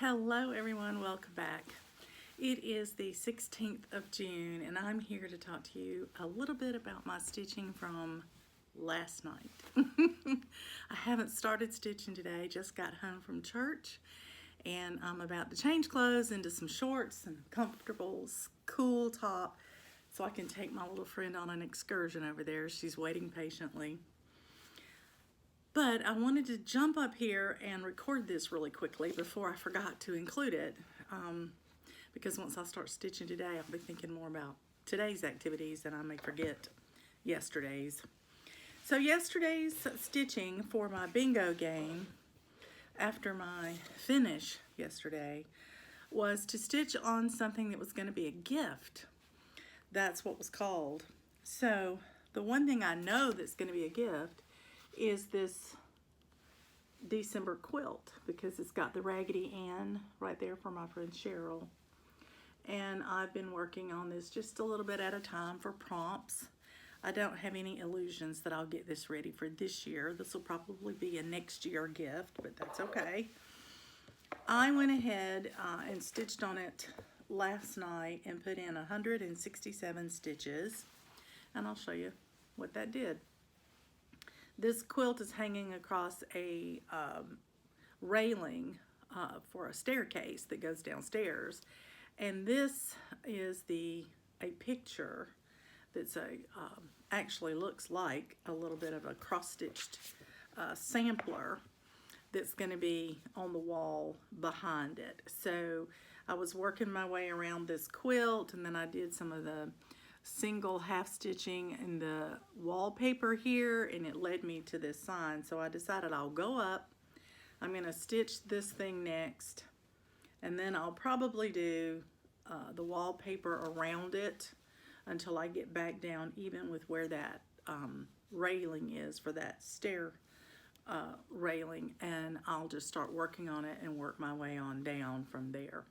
Hello everyone, welcome back. It is the 16th of June and I'm here to talk to you a little bit about my stitching from last night. I haven't started stitching today, just got home from church and I'm about to change clothes into some shorts and comfortables, cool top so I can take my little friend on an excursion over there. She's waiting patiently. But I wanted to jump up here and record this really quickly before I forgot to include it, because once I start stitching today, I'll be thinking more about today's activities and I may forget yesterday's. So yesterday's stitching for my bingo game, after my finish yesterday, was to stitch on something that was going to be a gift. That's what was called. So the one thing I know that's going to be a gift is this December quilt, because it's got the Raggedy Ann right there for my friend Cheryl. And I've been working on this just a little bit at a time for prompts. I don't have any illusions that I'll get this ready for this year. This will probably be a next year gift, but that's okay. I went ahead and stitched on it last night and put in 167 stitches, and I'll show you what that did. This quilt is hanging across a railing for a staircase that goes downstairs, and this is a picture that's actually looks like a little bit of a cross-stitched sampler that's going to be on the wall behind it. So I was working my way around this quilt, and then I did some of the single half stitching in the wallpaper here, and it led me to this sign. So I decided I'll go up, I'm going to stitch this thing next, and then I'll probably do the wallpaper around it until I get back down even with where that railing is for that stair railing, and I'll just start working on it and work my way on down from there.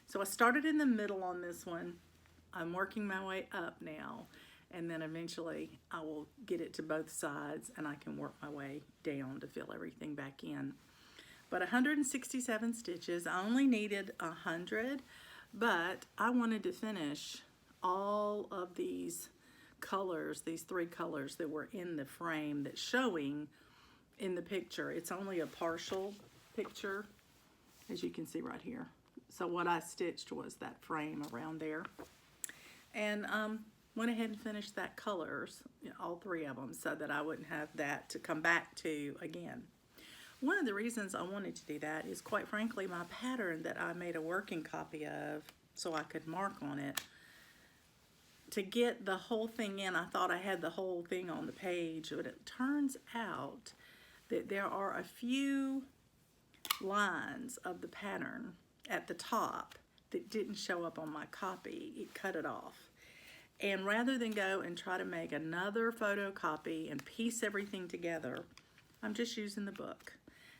So I started in the middle on this one. I'm working my way up now, and then eventually I will get it to both sides and I can work my way down to fill everything back in. But 167 stitches, I only needed 100, but I wanted to finish all of these colors, these three colors that were in the frame that's showing in the picture. It's only a partial picture, as you can see right here. So what I stitched was that frame around there. And went ahead and finished that colors, all three of them, so that I wouldn't have that to come back to again. One of the reasons I wanted to do that is, quite frankly, my pattern that I made a working copy of so I could mark on it. To get the whole thing in, I thought I had the whole thing on the page, but it turns out that there are a few lines of the pattern at the top that didn't show up on my copy. It cut it off. And rather than go and try to make another photocopy and piece everything together, I'm just using the book.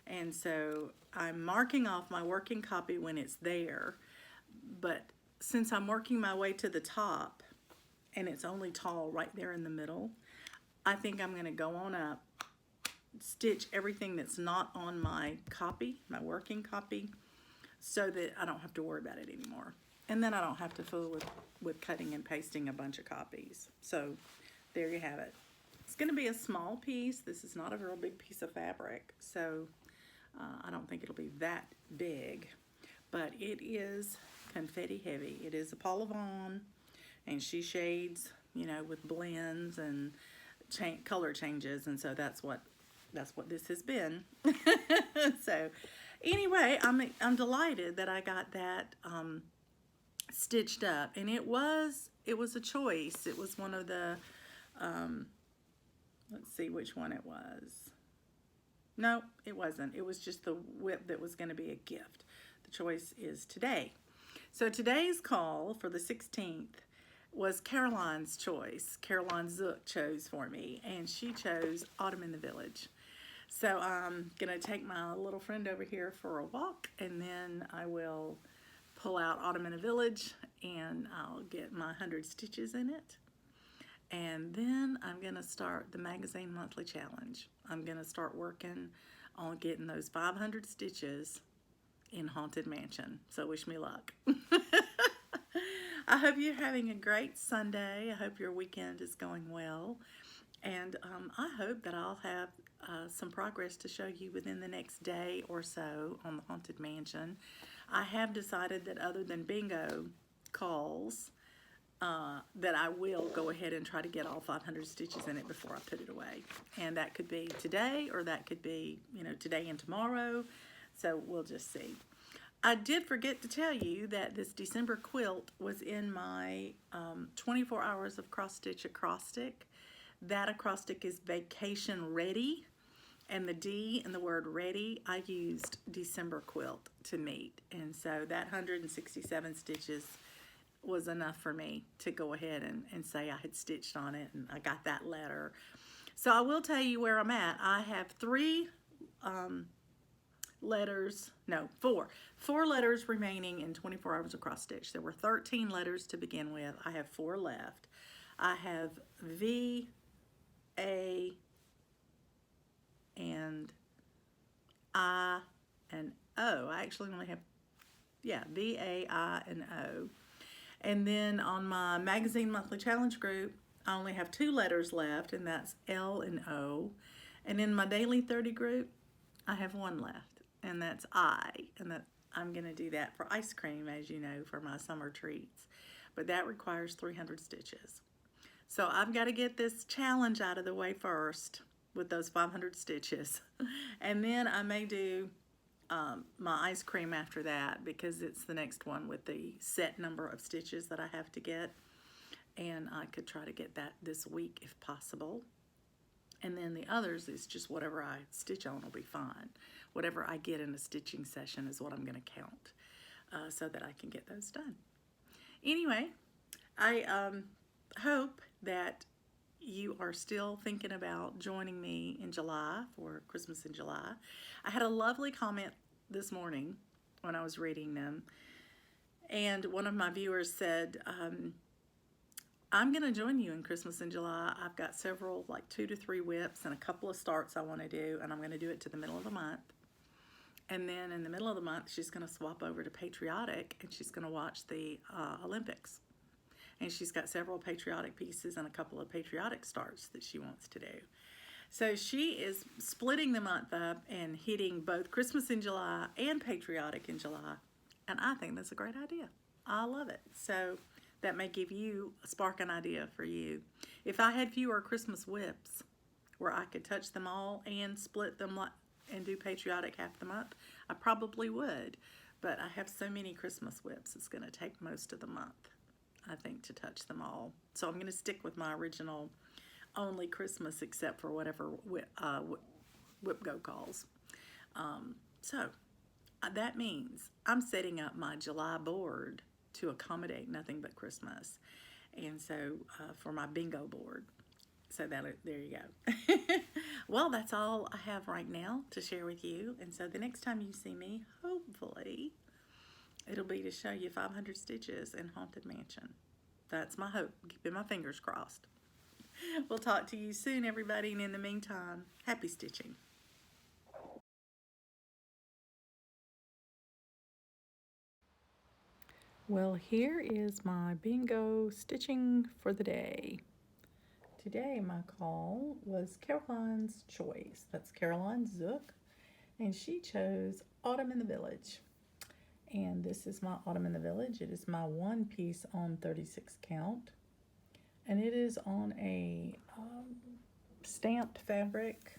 And so I'm marking off my working copy when it's there, but since I'm working my way to the top and it's only tall right there in the middle, I think I'm gonna go on up, stitch everything that's not on my copy, my working copy, so that I don't have to worry about it anymore. And then I don't have to fool with cutting and pasting a bunch of copies. So there you have it. It's going to be a small piece. This is not a real big piece of fabric, so I don't think it'll be that big. But it is confetti heavy. It is a Paula Vaughan, and she shades, with blends and color changes, and so that's what this has been. So anyway, I'm delighted that I got that stitched up, and it was a choice. It was one of the let's see which one it was. No, it wasn't. It was just the whip that was going to be a gift. The choice is today. So today's call for the 16th was Caroline's choice. Caroline Zook chose for me, and she chose Autumn in the Village. So I'm gonna take my little friend over here for a walk, and then I will pull out Autumn in a Village, and I'll get my 100 stitches in it. And then I'm gonna start the magazine monthly challenge. I'm gonna start working on getting those 500 stitches in Haunted Mansion. So wish me luck. I hope you're having a great Sunday. I hope your weekend is going well. And I hope that I'll have some progress to show you within the next day or so on the Haunted Mansion. I have decided that other than bingo calls, that I will go ahead and try to get all 500 stitches in it before I put it away. And that could be today, or that could be, you know, today and tomorrow. So we'll just see. I did forget to tell you that this December quilt was in my 24 hours of cross stitch acrostic. That acrostic is vacation ready, and the D in the word ready, I used December quilt to meet. And so that 167 stitches was enough for me to go ahead and say I had stitched on it, and I got that letter. So I will tell you where I'm at. I have four letters remaining in 24 hours of cross stitch. There were 13 letters to begin with. I have 4 left. I have V, A, and I, and O. I actually only have, V, A, I, and O. And then on my Magazine Monthly Challenge group, I only have 2 letters left, and that's L and O. And in my Daily 30 group, I have 1 left, and that's I. And that I'm going to do that for ice cream, as you know, for my summer treats. But that requires 300 stitches. So I've got to get this challenge out of the way first with those 500 stitches. And then I may do my ice cream after that, because it's the next one with the set number of stitches that I have to get. And I could try to get that this week if possible. And then the others is just whatever I stitch on will be fine. Whatever I get in a stitching session is what I'm going to count, so that I can get those done. Anyway, I hope that you are still thinking about joining me in July for Christmas in July. I had a lovely comment this morning when I was reading them, and one of my viewers said, I'm going to join you in Christmas in July. I've got several, like 2 to 3 whips and a couple of starts I want to do, and I'm going to do it to the middle of the month. And then in the middle of the month, she's going to swap over to Patriotic, and she's going to watch the Olympics. And she's got several patriotic pieces and a couple of patriotic starts that she wants to do. So she is splitting the month up and hitting both Christmas in July and Patriotic in July. And I think that's a great idea. I love it. So that may give you spark an idea for you. If I had fewer Christmas whips where I could touch them all and split them and do patriotic half the month, I probably would. But I have so many Christmas whips, it's going to take most of the month, I think, to touch them all. So I'm going to stick with my original only Christmas, except for whatever whip go calls. So that means I'm setting up my July board to accommodate nothing but Christmas. And so for my bingo board. So there you go. Well, that's all I have right now to share with you. And so the next time you see me, hopefully, it'll be to show you 500 stitches in Haunted Mansion. That's my hope. Keeping my fingers crossed. We'll talk to you soon, everybody. And in the meantime, happy stitching. Well, here is my bingo stitching for the day. Today my call was Caroline's Choice. That's Caroline Zook, and she chose Autumn in the Village. And this is my Autumn in the Village. It is my 1 piece on 36 count, and it is on a stamped fabric.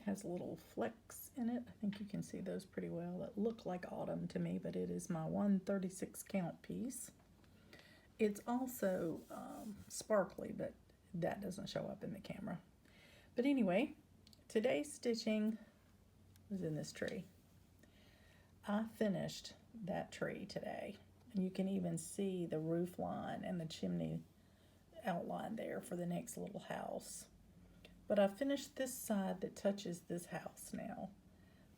Has little flecks in it. I think you can see those pretty well. That look like autumn to me, but it is my 136 count piece. It's also sparkly, but that doesn't show up in the camera. But anyway, today's stitching was in this tree. I finished that tree today. And you can even see the roof line and the chimney outline there for the next little house. But I finished this side that touches this house now.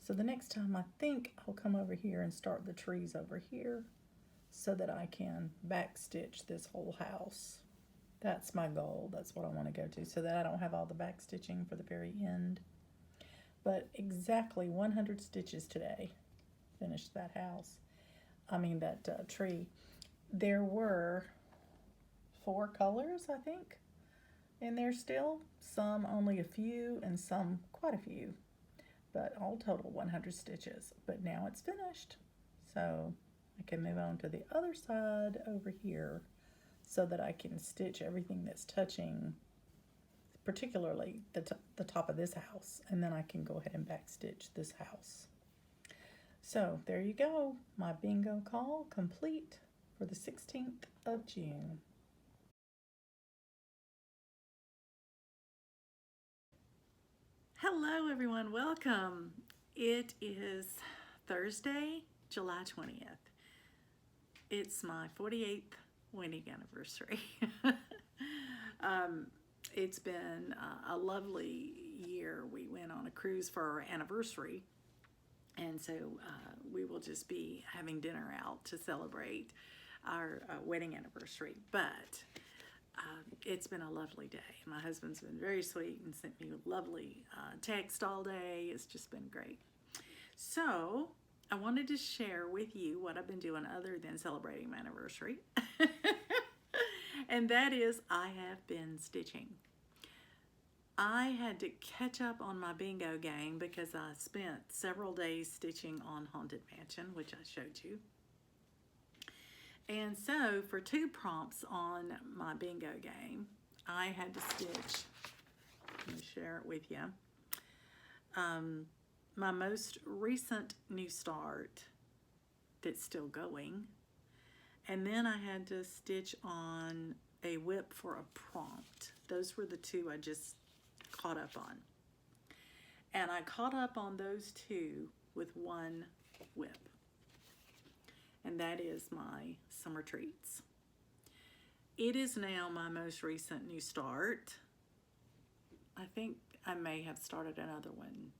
So the next time I think I'll come over here and start the trees over here so that I can backstitch this whole house. That's my goal. That's what I want to go to, so that I don't have all the backstitching for the very end. but exactly 100 stitches today. Finished that house. I mean that tree. There were 4 colors, I think, in there still. Some only a few and some quite a few, but all total 100 stitches. But now it's finished, so I can move on to the other side over here so that I can stitch everything that's touching, particularly the top of this house, and then I can go ahead and backstitch this house. So there you go, my bingo call complete for the 16th of June. Hello everyone, welcome. It is Thursday, July 20th. It's my 48th wedding anniversary. It's been a lovely year. We went on a cruise for our anniversary, and so we will just be having dinner out to celebrate our wedding anniversary. But it's been a lovely day. My husband's been very sweet and sent me a lovely text all day. It's just been great. So I wanted to share with you what I've been doing other than celebrating my anniversary. And that is, I have been stitching. I had to catch up on my bingo game because I spent several days stitching on Haunted Mansion, which I showed you. And so for 2 prompts on my bingo game, I had to stitch, let me share it with you, my most recent new start that's still going, and then I had to stitch on a whip for a prompt. Those were the 2 I just caught up on. And I caught up on those 2 with 1 whip. And that is my Summer Treats. It is now my most recent new start. I think I may have started another one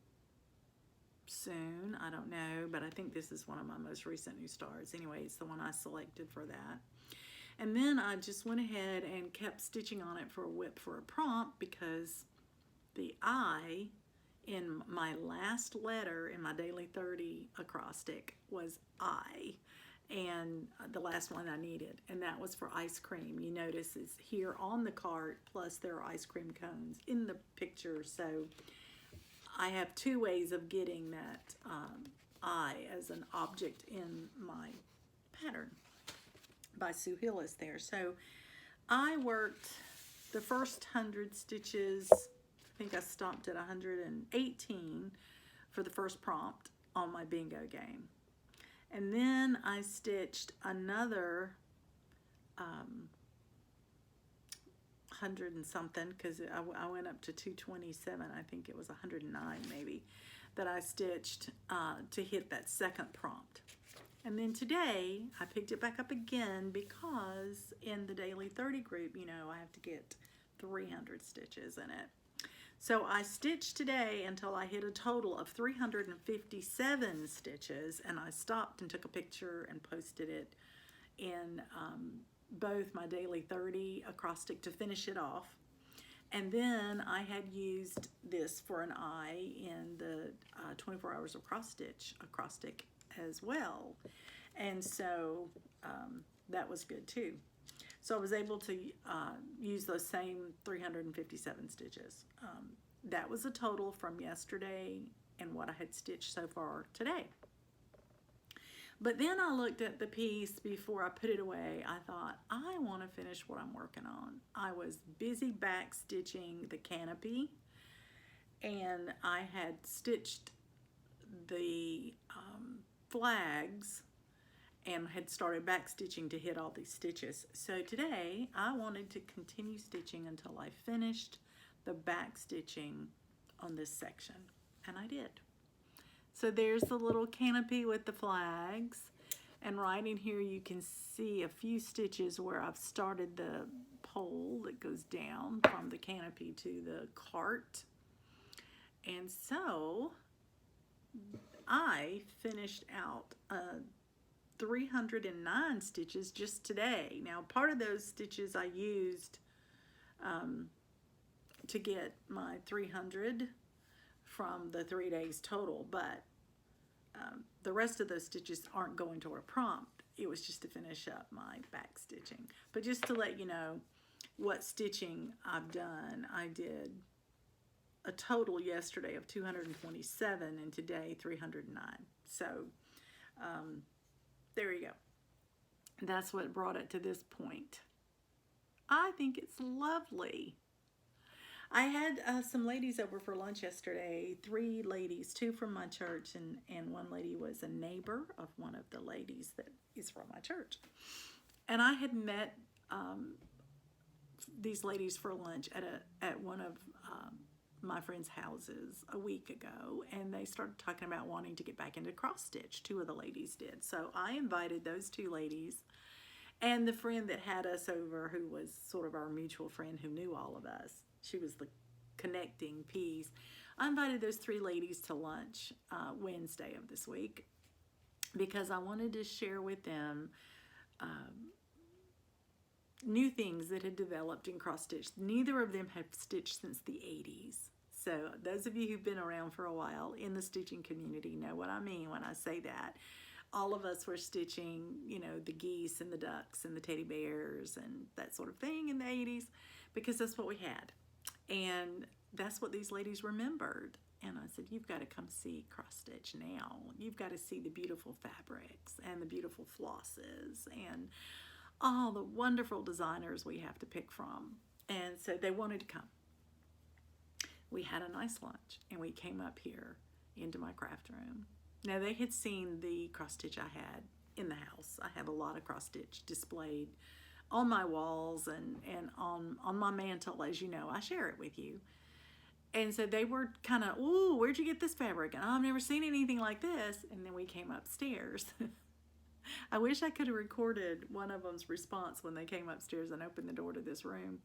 soon, I don't know, but I think this is one of my most recent new starts. Anyway, it's the one I selected for that. And then I just went ahead and kept stitching on it for a whip for a prompt because the I in my last letter in my Daily 30 acrostic was I, and the last one I needed, and that was for ice cream. You notice it's here on the cart, plus there are ice cream cones in the picture, so I have 2 ways of getting that I as an object in my pattern by Sue Hillis there. So I worked the first 100 stitches, I think I stopped at 118 for the first prompt on my bingo game. And then I stitched another 100 and something, because I went up to 227, I think it was 109 maybe, that I stitched to hit that second prompt. And then today I picked it back up again because in the Daily 30 group, you know, I have to get 300 stitches in it. So I stitched today until I hit a total of 357 stitches, and I stopped and took a picture and posted it in both my Daily 30 acrostic to finish it off. And then I had used this for an I in the 24 hours of acrostic as well. And so that was good too. So I was able to use those same 357 stitches. That was a total from yesterday and what I had stitched so far today. But then I looked at the piece before I put it away. I thought, I want to finish what I'm working on. I was busy back stitching the canopy, and I had stitched the flags and had started back stitching to hit all these stitches. So today I wanted to continue stitching until I finished the back stitching on this section, and I did. So there's the little canopy with the flags, and right in here you can see a few stitches where I've started the pole that goes down from the canopy to the cart. And so I finished out 309 stitches just today. Now, part of those stitches I used to get my 300 from the 3 days total, but the rest of those stitches aren't going to a prompt. It was just to finish up my back stitching. But just to let you know what stitching I've done, I did a total yesterday of 227 and today 309. So there you go. That's what brought it to this point. I think it's lovely. I had some ladies over for lunch yesterday, 3 ladies, 2 from my church, and one lady was a neighbor of one of the ladies that is from my church. And I had met these ladies for lunch at one of my friend's houses a week ago, and they started talking about wanting to get back into cross stitch. 2 of the ladies did. So I invited those 2 ladies and the friend that had us over, who was sort of our mutual friend who knew all of us. She was the connecting piece. I invited those 3 ladies to lunch Wednesday of this week because I wanted to share with them new things that had developed in cross stitch. Neither of them have stitched since the 80s. So those of you who've been around for a while in the stitching community know what I mean when I say that. All of us were stitching, you know, the geese and the ducks and the teddy bears and that sort of thing in the 80s because that's what we had. And that's what these ladies remembered. And I said, you've got to come see cross stitch now. You've got to see the beautiful fabrics and the beautiful flosses and all the wonderful designers we have to pick from. And so they wanted to come. We had a nice lunch and we came up here into my craft room. Now they had seen the cross stitch I had in the house. I have a lot of cross stitch displayed on my walls and on my mantle, as you know. I share it with you. And so they were kind of, ooh, where'd you get this fabric? And I've never seen anything like this. And then we came upstairs. I wish I could have recorded one of them's response when they came upstairs and opened the door to this room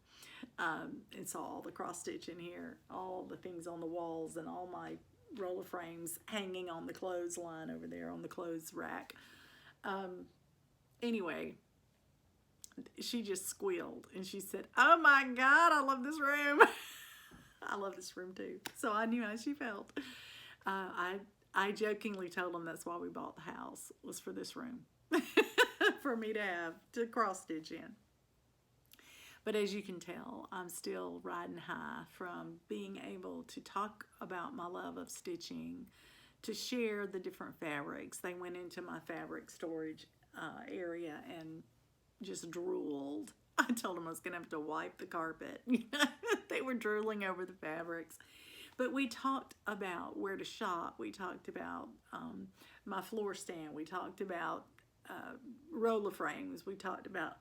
and saw all the cross stitch in here, all the things on the walls and all my roller frames hanging on the clothesline over there on the clothes rack. Anyway, she just squealed and she said, oh my God, I love this room. I love this room too. So I knew how she felt. I jokingly told them that's why we bought the house, was for this room, for me to have to cross stitch in. But as you can tell, I'm still riding high from being able to talk about my love of stitching, to share the different fabrics. They went into my fabric storage area and just drooled. I told them I was going to have to wipe the carpet. They were drooling over the fabrics. But we talked about where to shop. We talked about my floor stand. We talked about roller frames. We talked about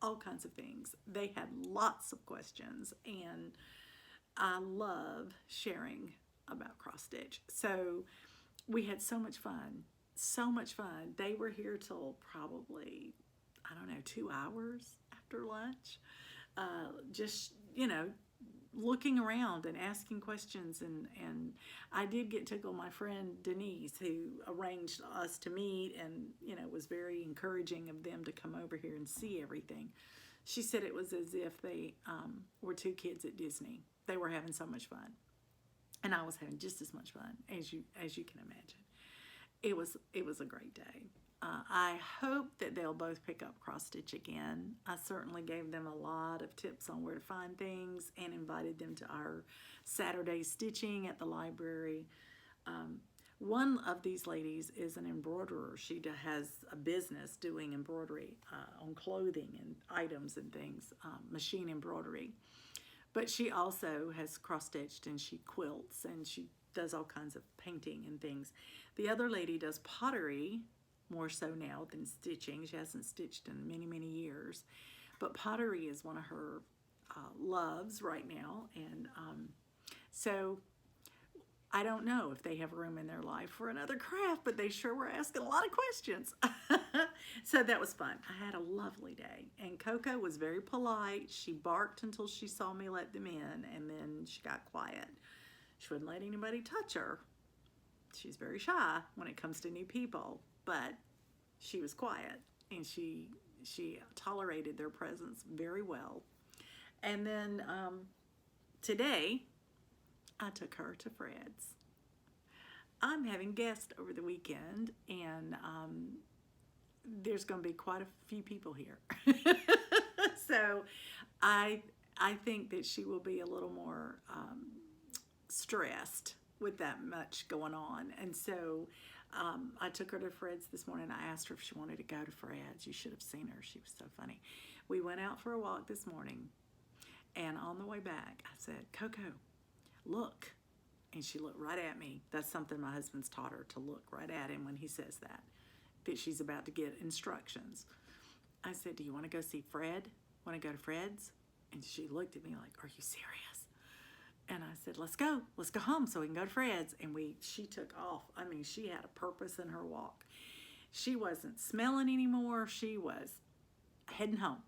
all kinds of things. They had lots of questions, and I love sharing about cross stitch. So we had so much fun, so much fun. They were here till probably, I don't know, 2 hours after lunch. Just, you know, looking around and asking questions, and I did get to go my friend Denise, who arranged us to meet and, you know, was very encouraging of them to come over here and see everything. She said it was as if they were 2 kids at Disney. They were having so much fun, and I was having just as much fun as you can imagine. It was a great day. I hope that they'll both pick up cross stitch again. I certainly gave them a lot of tips on where to find things and invited them to our Saturday stitching at the library. One of these ladies is an embroiderer. She has a business doing embroidery on clothing and items and things, machine embroidery. But she also has cross stitched and she quilts and she does all kinds of painting and things. The other lady does pottery, more so now than stitching. She hasn't stitched in many, many years. But pottery is one of her loves right now. And so I don't know if they have room in their life for another craft, but they sure were asking a lot of questions. So that was fun. I had a lovely day. And Coco was very polite. She barked until she saw me let them in, and then she got quiet. She wouldn't let anybody touch her. She's very shy when it comes to new people. But she was quiet, and she tolerated their presence very well. And then today, I took her to Fred's. I'm having guests over the weekend, and there's going to be quite a few people here. So I think that she will be a little more stressed with that much going on. And so I took her to Fred's this morning. I asked her if she wanted to go to Fred's. You should have seen her. She was so funny. We went out for a walk this morning, and on the way back, I said, Coco, look. And she looked right at me. That's something my husband's taught her, to look right at him when he says that she's about to get instructions. I said, do you want to go see Fred? Want to go to Fred's? And she looked at me like, are you serious? And I said, let's go home so we can go to Fred's. And she took off. I mean, she had a purpose in her walk. She wasn't smelling anymore. She was heading home.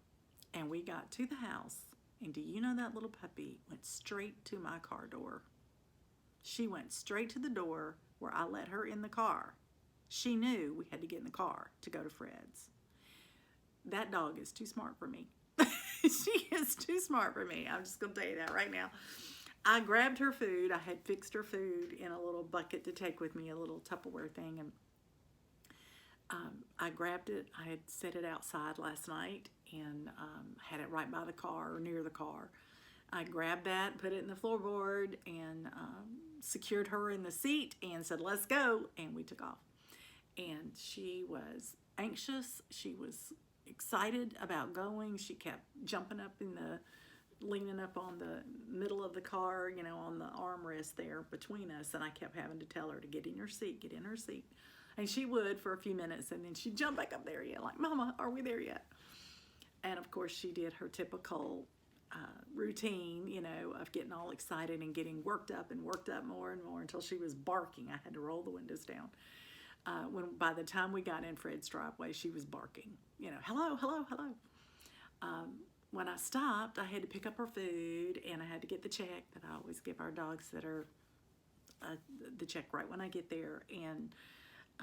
And we got to the house, and do you know that little puppy went straight to my car door? She went straight to the door where I let her in the car. She knew we had to get in the car to go to Fred's. That dog is too smart for me. She is too smart for me. I'm just going to tell you that right now. I grabbed her food. I had fixed her food in a little bucket to take with me, a little Tupperware thing, and I grabbed it. I had set it outside last night and had it right by the car, or near the car. I grabbed that, put it in the floorboard, and secured her in the seat and said, let's go, and we took off. And she was anxious. She was excited about going. She kept jumping up leaning up on the middle of the car, you know, on the armrest there between us, and I kept having to tell her to get in your seat, get in her seat. And she would for a few minutes, and then she'd jump back up there again, like, Mama, are we there yet? And of course, she did her typical routine, you know, of getting all excited and getting worked up more and more until she was barking. I had to roll the windows down. By the time we got in Fred's driveway, she was barking, you know, hello, hello, hello. When I stopped, I had to pick up her food, and I had to get the check that I always give our dog sitter, the check right when I get there. And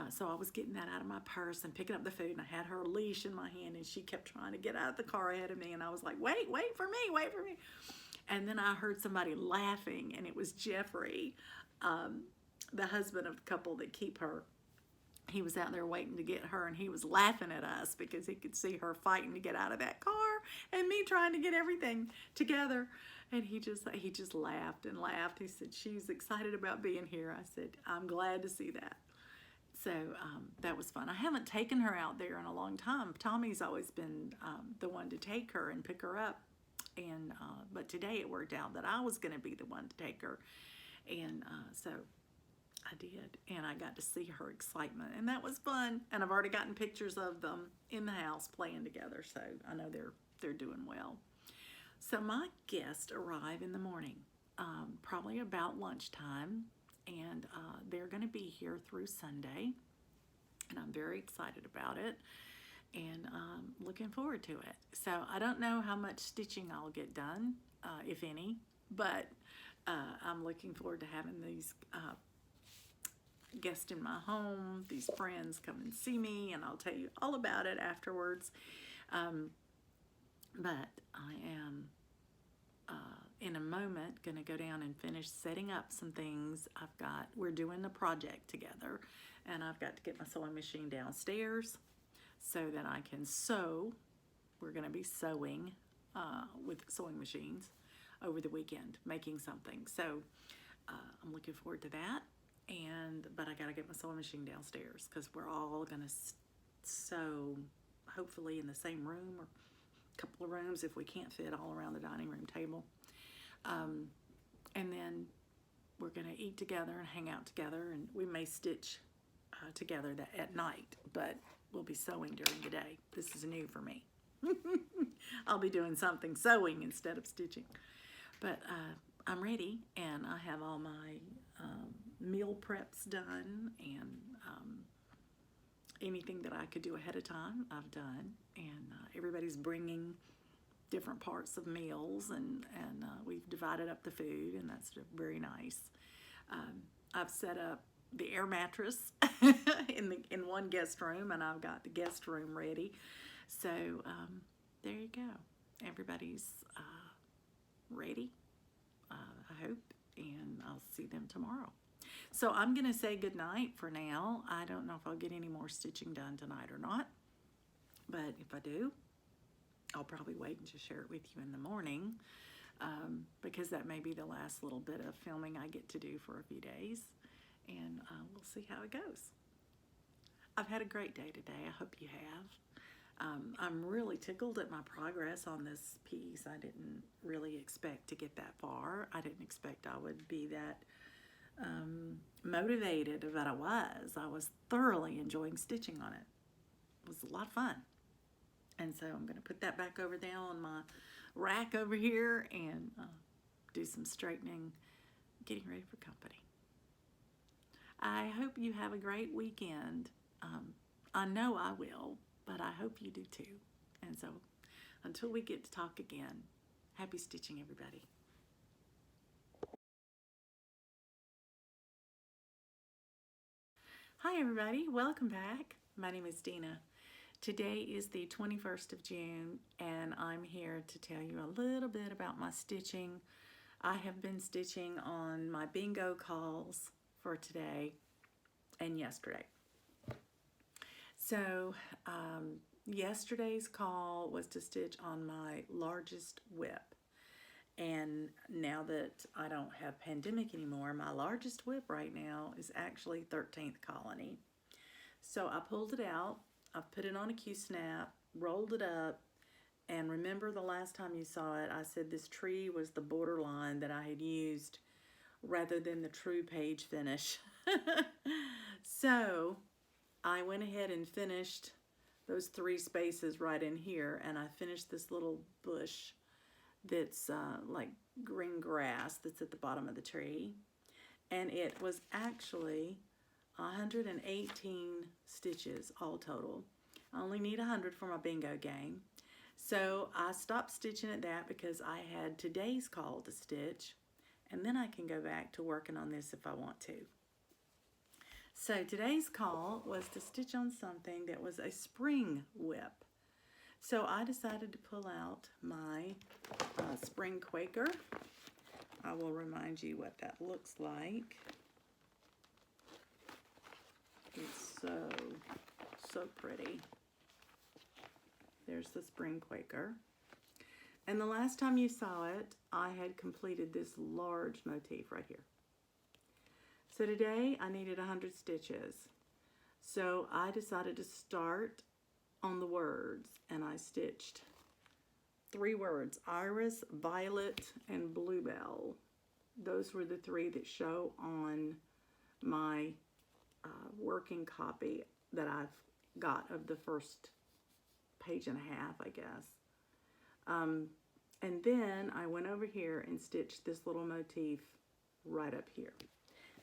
so I was getting that out of my purse and picking up the food, and I had her leash in my hand, and she kept trying to get out of the car ahead of me, and I was like, wait for me. And then I heard somebody laughing, and it was Jeffrey, the husband of the couple that keep her. He was out there waiting to get her, and he was laughing at us because he could see her fighting to get out of that car and me trying to get everything together. And he just laughed and laughed. He said, she's excited about being here. I said, I'm glad to see that. So that was fun. I haven't taken her out there in a long time. Tommy's always been the one to take her and pick her up. And but today it worked out that I was going to be the one to take her. And so I did. And I got to see her excitement. And that was fun. And I've already gotten pictures of them in the house playing together. So I know they're doing well. So my guests arrive in the morning, probably about lunchtime. And they're going to be here through Sunday, and I'm very excited about it, and looking forward to it. So I don't know how much stitching I'll get done, if any, but I'm looking forward to having these guests in my home, these friends come and see me, and I'll tell you all about it afterwards. But I am in a moment going to go down and finish setting up some things. We're doing a project together, and I've got to get my sewing machine downstairs so that I can sew. We're going to be sewing with sewing machines over the weekend, making something. So I'm looking forward to that. But I got to get my sewing machine downstairs because we're all going to sew hopefully in the same room, or a couple of rooms if we can't fit all around the dining room table. And then we're going to eat together and hang out together, and we may stitch together at night, but we'll be sewing during the day. This is new for me. I'll be doing something sewing instead of stitching. But I'm ready, and I have all my meal preps done, and anything that I could do ahead of time, I've done. And everybody's bringing different parts of meals, and we've divided up the food, and that's very nice. I've set up the air mattress in one guest room, and I've got the guest room ready. So there you go. Everybody's ready, I hope, and I'll see them tomorrow. So I'm going to say goodnight for now. I don't know if I'll get any more stitching done tonight or not, but if I do, I'll probably wait and just share it with you in the morning, because that may be the last little bit of filming I get to do for a few days, and we'll see how it goes. I've had a great day today. I hope you have. I'm really tickled at my progress on this piece. I didn't really expect to get that far. I didn't expect I would be that motivated, but I was. I was thoroughly enjoying stitching on it. It was a lot of fun. And so I'm going to put that back over there on my rack over here and do some straightening, getting ready for company. I hope you have a great weekend. I know I will, but I hope you do too. And so until we get to talk again, happy stitching, everybody. Hi everybody, welcome back. My name is Dina. Today is the 21st of June, and I'm here to tell you a little bit about my stitching. I have been stitching on my bingo calls for today and yesterday. So yesterday's call was to stitch on my largest whip, and now that I don't have pandemic anymore, my largest whip right now is actually 13th Colony. So I pulled it out, I put it on a Q-snap, rolled it up, and remember the last time you saw it, I said this tree was the borderline that I had used rather than the true page finish. So I went ahead and finished those 3 spaces right in here, and I finished this little bush that's like green grass that's at the bottom of the tree, and it was actually 118 stitches all total. I only need 100 for my bingo game, so I stopped stitching at that because I had today's call to stitch, and then I can go back to working on this if I want to. So today's call was to stitch on something that was a spring whip. So I decided to pull out my spring Quaker. I will remind you what that looks like. It's so pretty. There's the spring Quaker. And the last time you saw it, I had completed this large motif right here. So today I needed 100 stitches. So I decided to start on the words, and I stitched 3 words: iris, violet, and bluebell. Those were the 3 that show on my working copy that I've got of the first page and a half, I guess. And then I went over here and stitched this little motif right up here.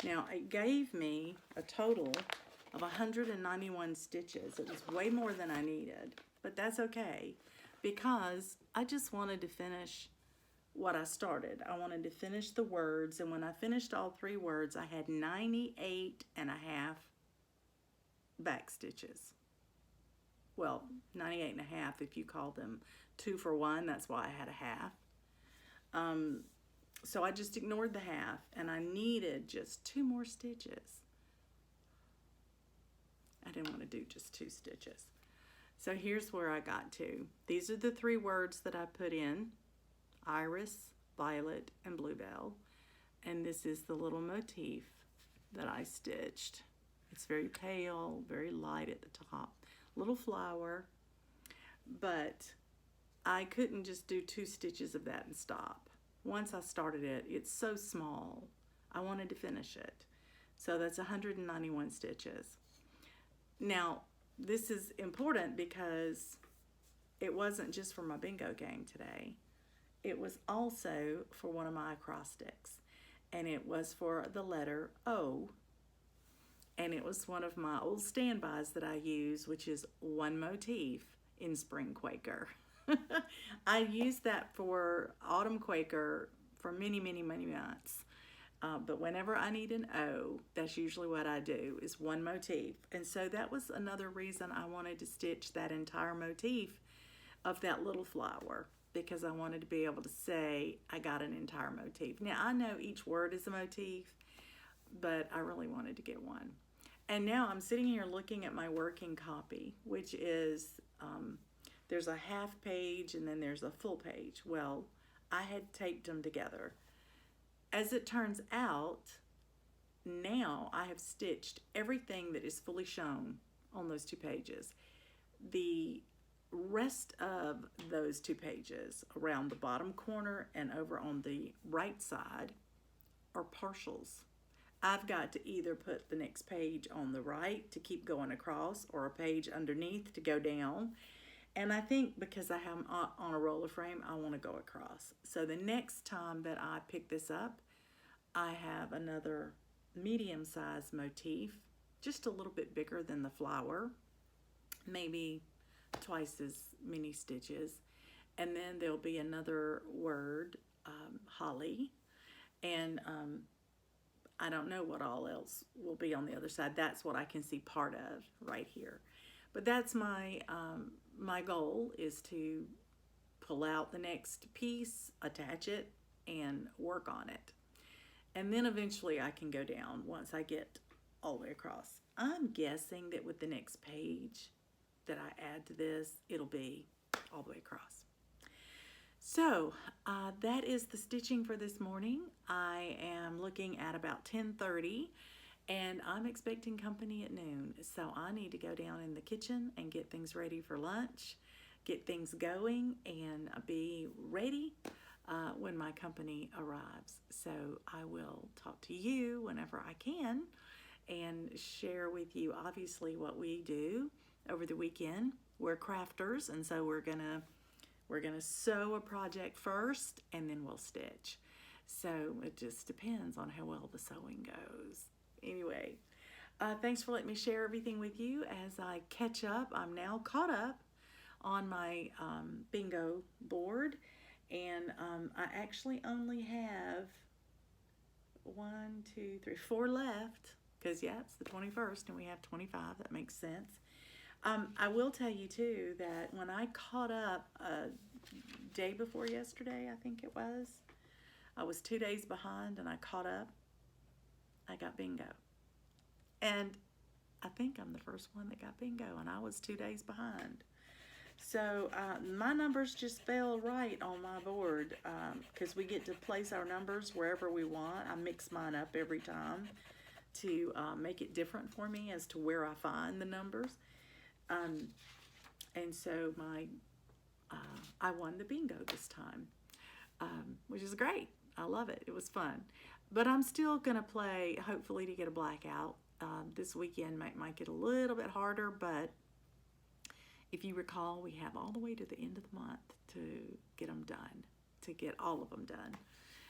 Now it gave me a total of 191 stitches. It was way more than I needed, but that's okay because I just wanted to finish what I started. I wanted to finish the words, and when I finished all 3 words, I had 98 and a half back stitches. Well, 98 and a half if you call them 2 for 1, that's why I had a half. So I just ignored the half, and I needed just 2 more stitches. I didn't want to do just 2 stitches. So here's where I got to. These are the 3 words that I put in: iris, violet, and bluebell. And this is the little motif that I stitched. It's very pale, very light at the top. Little flower, but I couldn't just do 2 stitches of that and stop. Once I started it, it's so small. I wanted to finish it. So that's 191 stitches. Now, this is important because it wasn't just for my bingo game today. It was also for one of my acrostics, and it was for the letter O, and it was one of my old standbys that I use, which is one motif in spring Quaker. I used that for autumn Quaker for many months. But whenever I need an O, that's usually what I do, is one motif. And so that was another reason I wanted to stitch that entire motif of that little flower. because I wanted to be able to say I got an entire motif. Now I know each word is a motif, but I really wanted to get one. And now I'm sitting here looking at my working copy, which is, there's a half page and then there's a full page. Well, I had taped them together. As it turns out, now I have stitched everything that is fully shown on those 2 pages. The rest of those 2 pages around the bottom corner and over on the right side are partials. I've got to either put the next page on the right to keep going across or a page underneath to go down. And I think because I have them on a roller frame, I want to go across. So the next time that I pick this up, I have another medium-sized motif, just a little bit bigger than the flower, maybe twice as many stitches. And then there'll be another word, holly, and I don't know what all else will be on the other side. That's what I can see part of right here. But that's my my goal, is to pull out the next piece, attach it, and work on it. And then eventually I can go down once I get all the way across. I'm guessing that with the next page that I add to this, it'll be all the way across. So that is the stitching for this morning. I am looking at about 10:30 and I'm expecting company at noon. So I need to go down in the kitchen and get things ready for lunch, get things going, and be ready when my company arrives. So I will talk to you whenever I can and share with you obviously what we do over the weekend. We're crafters, and so we're gonna sew a project first and then we'll stitch. So it just depends on how well the sewing goes. Anyway, thanks for letting me share everything with you as I catch up. I'm now caught up on my bingo board, and I actually only have 4 left, because yeah, it's the 21st and we have 25. That makes sense. I will tell you too that when I caught up day before yesterday, I think it was, I was 2 days behind and I caught up. I got bingo. And I think I'm the first one that got bingo, and I was 2 days behind. So my numbers just fell right on my board, because we get to place our numbers wherever we want. I mix mine up every time to make it different for me as to where I find the numbers. And so I won the bingo this time, which is great. I love it. It was fun. But I'm still going to play, hopefully, to get a blackout. This weekend might make it a little bit harder, but if you recall, we have all the way to the end of the month to get them done, to get all of them done.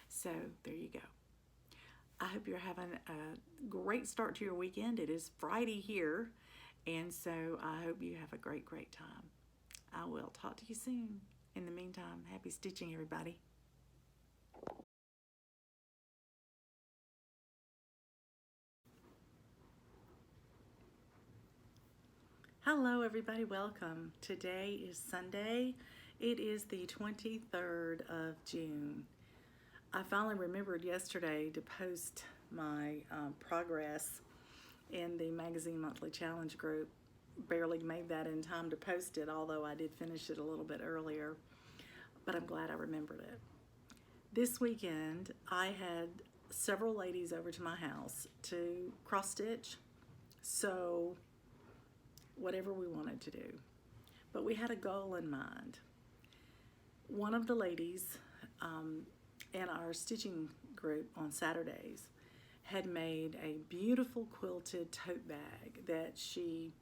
So there you go. I hope you're having a great start to your weekend. It is Friday here, and so I hope you have a great, great time. I will talk to you soon. In the meantime, happy stitching, everybody. Hello everybody, welcome. Today is Sunday. It is the 23rd of June. I finally remembered yesterday to post my progress in the Magazine Monthly Challenge group. Barely made that in time to post it, although I did finish it a little bit earlier, but I'm glad I remembered it. This weekend I had several ladies over to my house to cross stitch, sew, whatever we wanted to do. But we had a goal in mind. One of the ladies in our stitching group on Saturdays had made a beautiful quilted tote bag that she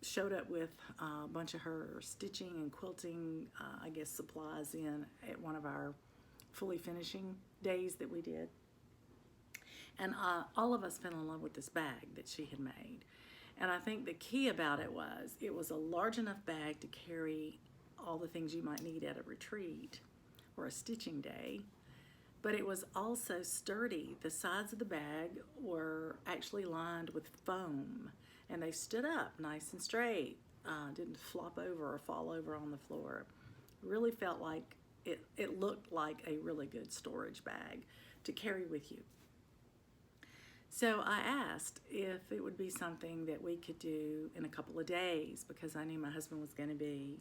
showed up with a bunch of her stitching and quilting, I guess, supplies in at one of our fully finishing days that we did. And all of us fell in love with this bag that she had made. And I think the key about it was a large enough bag to carry all the things you might need at a retreat or a stitching day, but it was also sturdy. The sides of the bag were actually lined with foam, and they stood up nice and straight, didn't flop over or fall over on the floor. Really felt like it looked like a really good storage bag to carry with you. So I asked if it would be something that we could do in a couple of days, because I knew my husband was going to be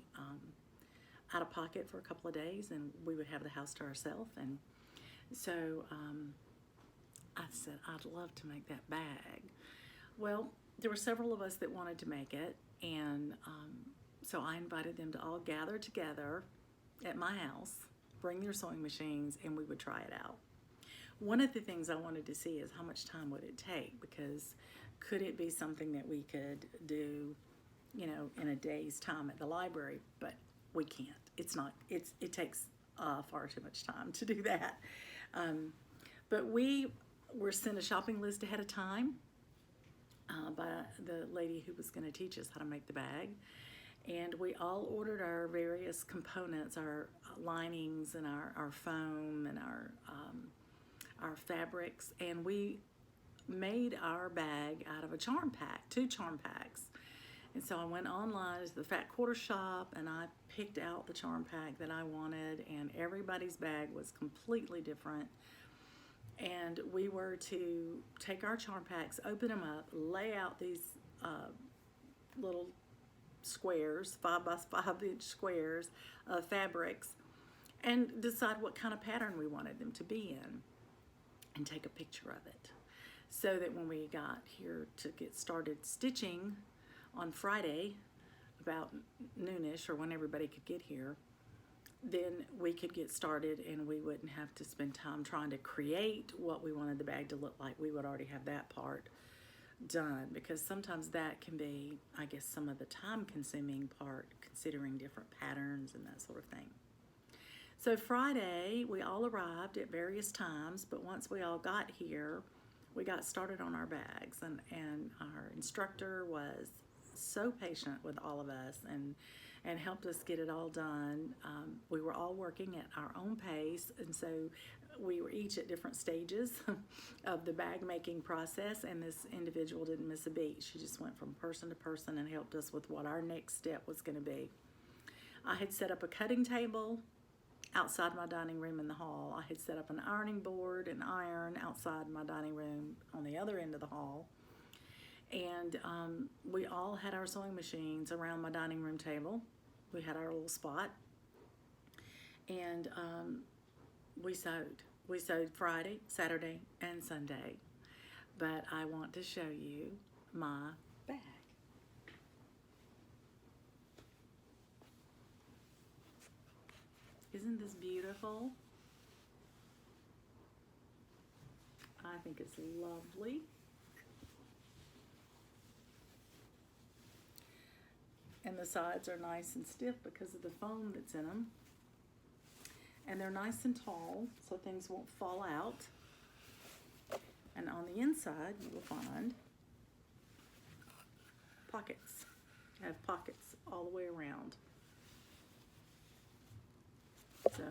out of pocket for a couple of days and we would have the house to ourselves. And so I said, I'd love to make that bag. Well, there were several of us that wanted to make it, and so I invited them to all gather together at my house, bring their sewing machines, and we would try it out. One of the things I wanted to see is how much time would it take, because could it be something that we could do, you know, in a day's time at the library? But we can't. It takes far too much time to do that. But we were sent a shopping list ahead of time by the lady who was going to teach us how to make the bag. And we all ordered our various components, our linings and our foam and our fabrics, and we made our bag out of a charm pack, 2 charm packs. And so I went online to the Fat Quarter Shop and I picked out the charm pack that I wanted, and everybody's bag was completely different. And we were to take our charm packs, open them up, lay out these little squares, 5 by 5 inch squares of fabrics, and decide what kind of pattern we wanted them to be in, and take a picture of it, so that when we got here to get started stitching on Friday about noonish, or when everybody could get here, then we could get started and we wouldn't have to spend time trying to create what we wanted the bag to look like. We would already have that part done, because sometimes that can be, I guess, some of the time-consuming part, considering different patterns and that sort of thing. So Friday, we all arrived at various times, but once we all got here, we got started on our bags, and our instructor was so patient with all of us and helped us get it all done. We were all working at our own pace, and so we were each at different stages of the bag making process, and this individual didn't miss a beat. She just went from person to person and helped us with what our next step was going to be. I had set up a cutting table outside my dining room in the hall. I had set up an ironing board and iron outside my dining room on the other end of the hall. And we all had our sewing machines around my dining room table. We had our little spot. And we sewed. We sewed Friday, Saturday, and Sunday. But I want to show you my bag. Isn't this beautiful? I think it's lovely. And the sides are nice and stiff because of the foam that's in them. And they're nice and tall, so things won't fall out. And on the inside, you will find pockets. I have pockets all the way around. So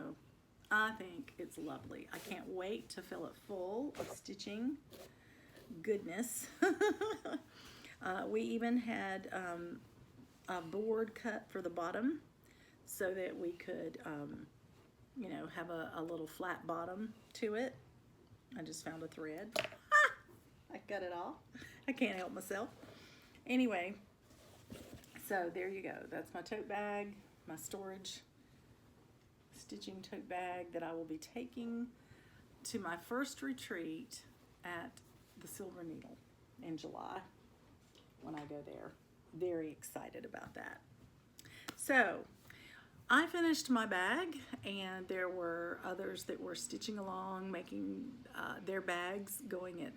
I think it's lovely. I can't wait to fill it full of stitching goodness. We even had a board cut for the bottom so that we could, you know, have a little flat bottom to it. I just found a thread. I cut it off. I can't help myself. Anyway, so there you go. That's my tote bag, my storage stitching tote bag that I will be taking to my first retreat at the Silver Needle in July when I go there. Very excited about that. So I finished my bag, and there were others that were stitching along, making their bags, going at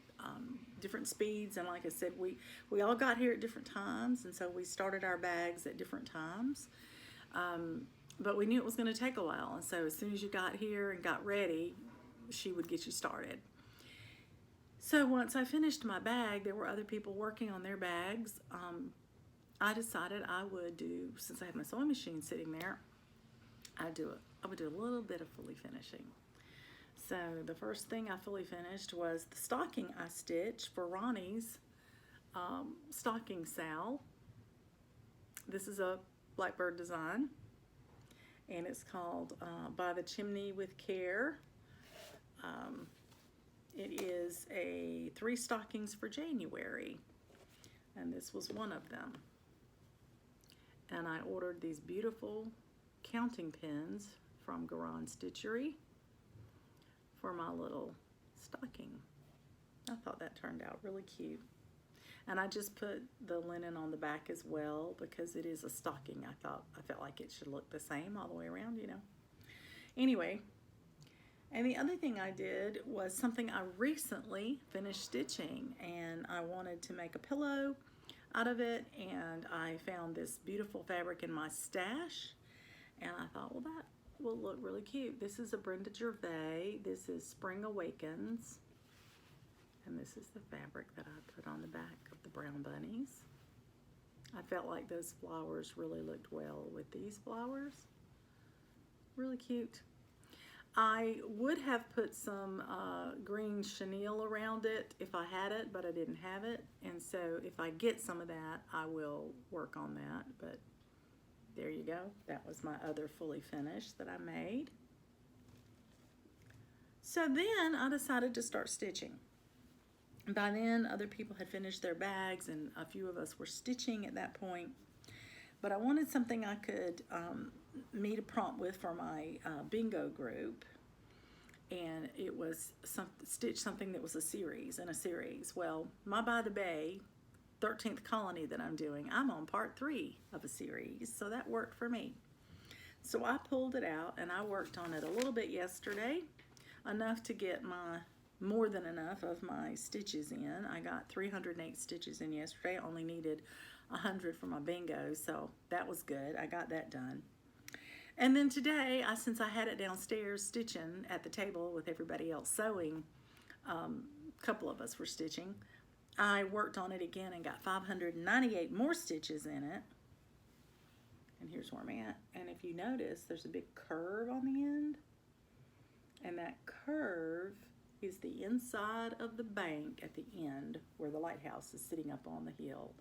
different speeds. And like I said, we all got here at different times, and so we started our bags at different times. But we knew it was going to take a while, and so as soon as you got here and got ready, she would get you started. So once I finished my bag, there were other people working on their bags. I decided I would do, since I had my sewing machine sitting there, I would do a little bit of fully finishing. So the first thing I fully finished was the stocking I stitched for Ronnie's stocking sal. This is a Blackbird design. and it's called By the Chimney with Care. It is a 3 stockings for January, and this was one of them. And I ordered these beautiful counting pins from Garan Stitchery for my little stocking. I thought that turned out really cute. And I just put the linen on the back as well because it is a stocking. I felt like it should look the same all the way around, you know. Anyway, and the other thing I did was something I recently finished stitching, and I wanted to make a pillow out of it, and I found this beautiful fabric in my stash, and I thought, well, that will look really cute. This is a Brenda Gervais. This is Spring Awakens, and this is the fabric that I put on the back of the brown bunnies. I felt like those flowers really looked well with these flowers. Really cute. I would have put some green chenille around it if I had it, but I didn't have it. And so if I get some of that, I will work on that. But there you go. That was my other fully finished that I made. So then I decided to start stitching. By then, other people had finished their bags, and a few of us were stitching at that point. But I wanted something I could meet a prompt with for my bingo group, and it was stitch something that was a series. Well, my By the Bay 13th colony that I'm doing, I'm on part 3 of a series, so that worked for me. So I pulled it out and I worked on it a little bit yesterday, enough to get more than enough of my stitches in. I got 308 stitches in yesterday. I only needed 100 for my bingo, so that was good. I got that done. And then today, since I had it downstairs stitching at the table with everybody else sewing, a couple of us were stitching, I worked on it again and got 598 more stitches in it. And here's where I'm at. And if you notice, there's a big curve on the end. And that curve is the inside of the bank at the end where the lighthouse is sitting up on the hill.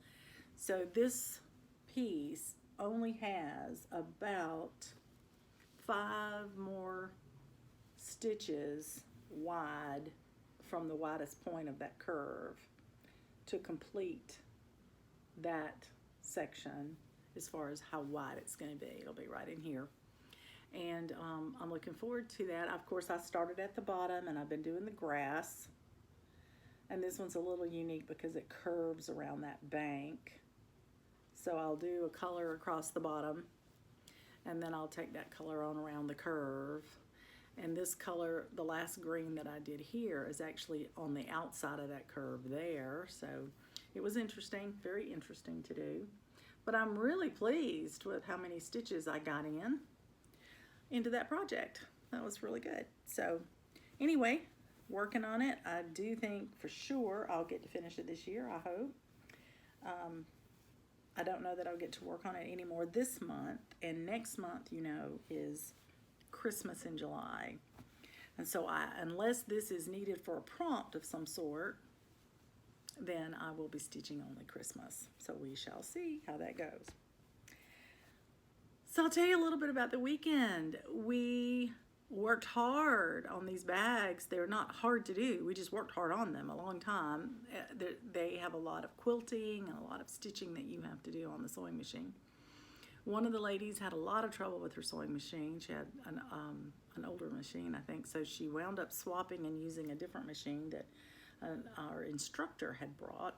So this piece only has about 5 more stitches wide from the widest point of that curve to complete that section as far as how wide it's going to be. It'll be right in here. And I'm looking forward to that. Of course, I started at the bottom and I've been doing the grass. And this one's a little unique because it curves around that bank. So I'll do a color across the bottom, and then I'll take that color on around the curve. And this color, the last green that I did here, is actually on the outside of that curve there. So it was interesting, very interesting to do. But I'm really pleased with how many stitches I got into that project. That was really good. So anyway, working on it. I do think for sure I'll get to finish it this year, I hope. I don't know that I'll get to work on it anymore this month, and next month, you know, is Christmas in July. And so unless this is needed for a prompt of some sort, then I will be stitching only Christmas. So we shall see how that goes. So I'll tell you a little bit about the weekend. We worked hard on these bags. They're not hard to do. We just worked hard on them a long time. They have a lot of quilting and a lot of stitching that you have to do on the sewing machine. One of the ladies had a lot of trouble with her sewing machine. She had an older machine, I think, so she wound up swapping and using a different machine that our instructor had brought.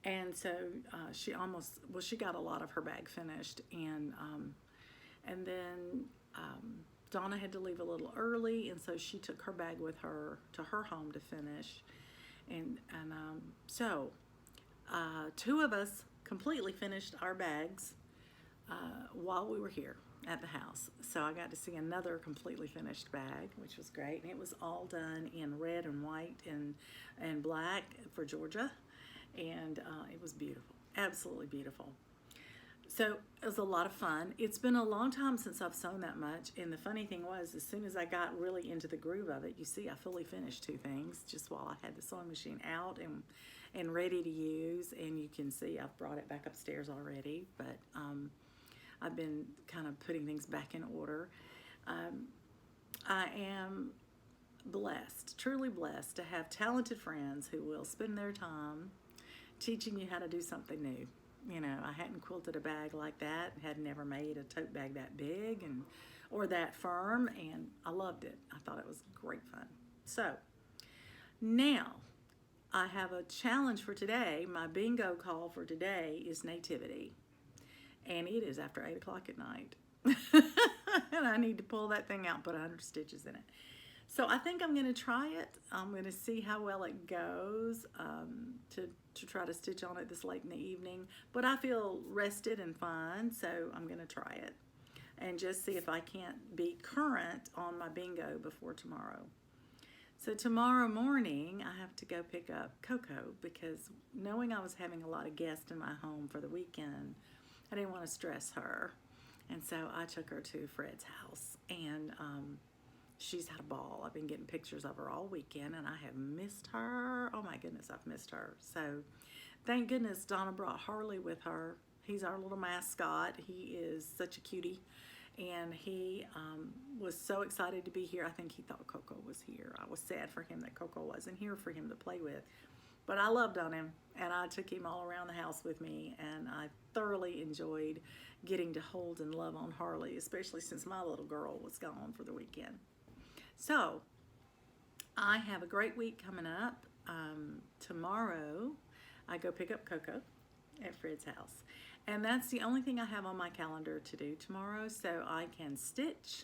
And so she got a lot of her bag finished, and then Donna had to leave a little early, and so she took her bag with her to her home to finish. So 2 of us completely finished our bags while we were here at the house. So I got to see another completely finished bag, which was great. And it was all done in red and white and black for Georgia. And it was beautiful, absolutely beautiful. So it was a lot of fun. It's been a long time since I've sewn that much, and the funny thing was, as soon as I got really into the groove of it, you see I fully finished 2 things just while I had the sewing machine out and ready to use, and you can see I've brought it back upstairs already, but I've been kind of putting things back in order. I am blessed, truly blessed, to have talented friends who will spend their time teaching you how to do something new. You know, I hadn't quilted a bag like that, had never made a tote bag that big or that firm, and I loved it. I thought it was great fun. So now I have a challenge for today. My bingo call for today is nativity, and it is after 8 o'clock at night. And I need to pull that thing out, put 100 stitches in it. So I think I'm going to try it. I'm going to see how well it goes to try to stitch on it this late in the evening. But I feel rested and fine, so I'm going to try it and just see if I can't be current on my bingo before tomorrow. So tomorrow morning I have to go pick up Coco, because knowing I was having a lot of guests in my home for the weekend, I didn't want to stress her. And so I took her to Fred's house, and she's had a ball. I've been getting pictures of her all weekend, and I have missed her. Oh my goodness, I've missed her. So thank goodness Donna brought Harley with her. He's our little mascot. He is such a cutie, and he was so excited to be here. I think he thought Coco was here. I was sad for him that Coco wasn't here for him to play with. But I loved on him, and I took him all around the house with me, and I thoroughly enjoyed getting to hold and love on Harley, especially since my little girl was gone for the weekend. So I have a great week coming up. Tomorrow I go pick up Coco at Fred's house, and that's the only thing I have on my calendar to do tomorrow. So I can stitch,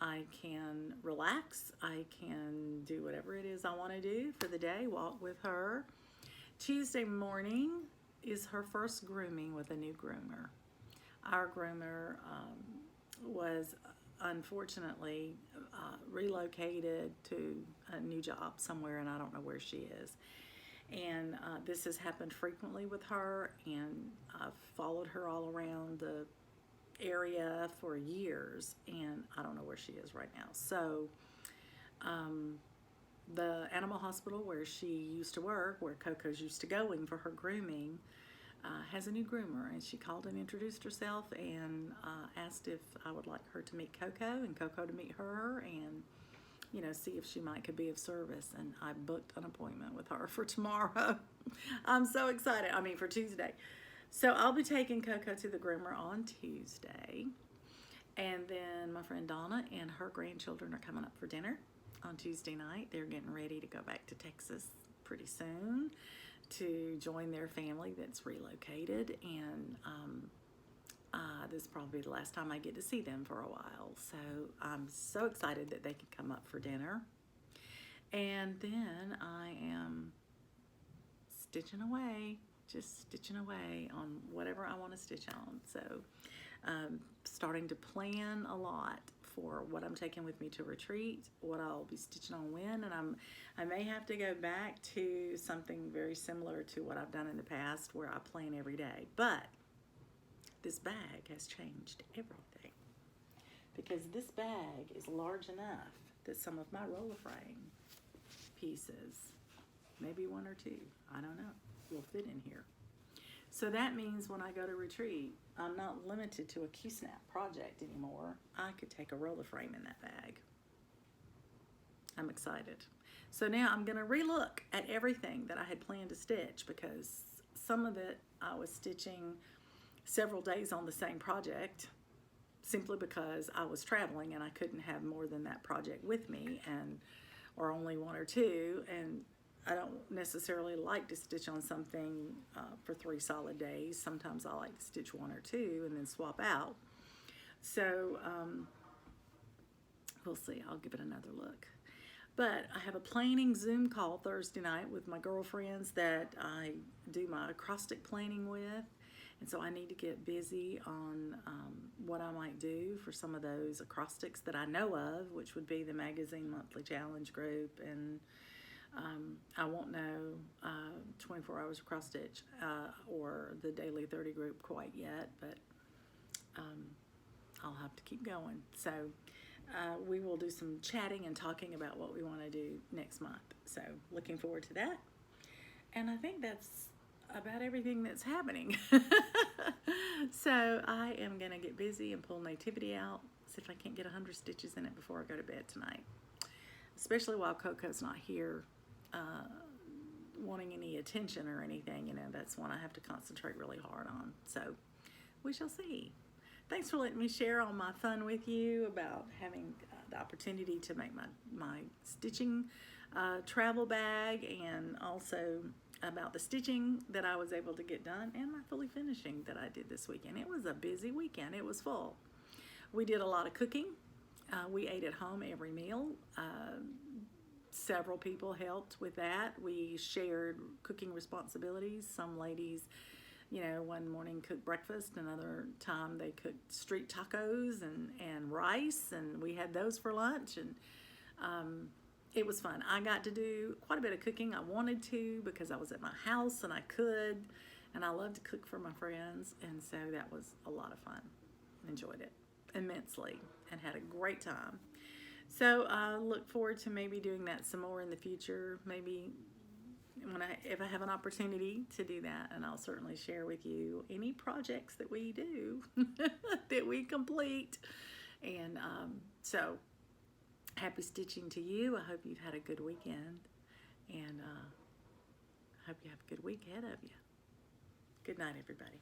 I can relax, I can do whatever it is I want to do for the day, walk with her. Tuesday morning is her first grooming with a new groomer. Our groomer was unfortunately relocated to a new job somewhere, and I don't know where she is. And this has happened frequently with her, and I've followed her all around the area for years, and I don't know where she is right now. So the animal hospital where she used to work, where Coco's used to going for her grooming, has a new groomer, and she called and introduced herself and asked if I would like her to meet Coco and Coco to meet her, and you know, see if she could be of service. And I booked an appointment with her for tomorrow. I'm so excited. I mean, for Tuesday. So I'll be taking Coco to the groomer on Tuesday, and then my friend Donna and her grandchildren are coming up for dinner on Tuesday night. They're getting ready to go back to Texas pretty soon to join their family that's relocated, and this is probably the last time I get to see them for a while. So I'm so excited that they can come up for dinner. And then I am stitching away, just stitching away on whatever I want to stitch on. So starting to plan a lot for what I'm taking with me to retreat, what I'll be stitching on when, and I may have to go back to something very similar to what I've done in the past, where I plan every day. But this bag has changed everything, because this bag is large enough that some of my roller frame pieces, maybe one or two, I don't know, will fit in here. So that means when I go to retreat, I'm not limited to a Q-snap project anymore. I could take a roller frame in that bag. I'm excited. So now I'm going to relook at everything that I had planned to stitch, because some of it I was stitching several days on the same project simply because I was traveling and I couldn't have more than that project with me, or only one or two, and I don't necessarily like to stitch on something for 3 solid days. Sometimes I like to stitch 1 or 2 and then swap out. So we'll see. I'll give it another look. But I have a planning Zoom call Thursday night with my girlfriends that I do my acrostic planning with. And so I need to get busy on what I might do for some of those acrostics that I know of, which would be the Magazine Monthly Challenge group, and I won't know 24 Hours Cross Stitch or the Daily 30 group quite yet, but I'll have to keep going. So we will do some chatting and talking about what we want to do next month. So looking forward to that. And I think that's about everything that's happening. So I am going to get busy and pull Nativity out, see if I can't get 100 stitches in it before I go to bed tonight. Especially while Coco's not here wanting any attention or anything, you know, that's one I have to concentrate really hard on. So we shall see. Thanks for letting me share all my fun with you about having the opportunity to make my stitching travel bag, and also about the stitching that I was able to get done, and my fully finishing that I did this weekend. It was a busy weekend. It was full. We did a lot of cooking. We ate at home every meal. Several people helped with that. We shared cooking responsibilities. Some ladies, you know, one morning cooked breakfast, another time they cooked street tacos and rice, and we had those for lunch, and it was fun. I got to do quite a bit of cooking. I wanted to because I was at my house and I could, and I love to cook for my friends, and so that was a lot of fun. Enjoyed it immensely and had a great time. So I look forward to maybe doing that some more in the future, maybe if I have an opportunity to do that, and I'll certainly share with you any projects that we do that we complete. And so happy stitching to you. I hope you've had a good weekend, and I hope you have a good week ahead of you. Good night, everybody.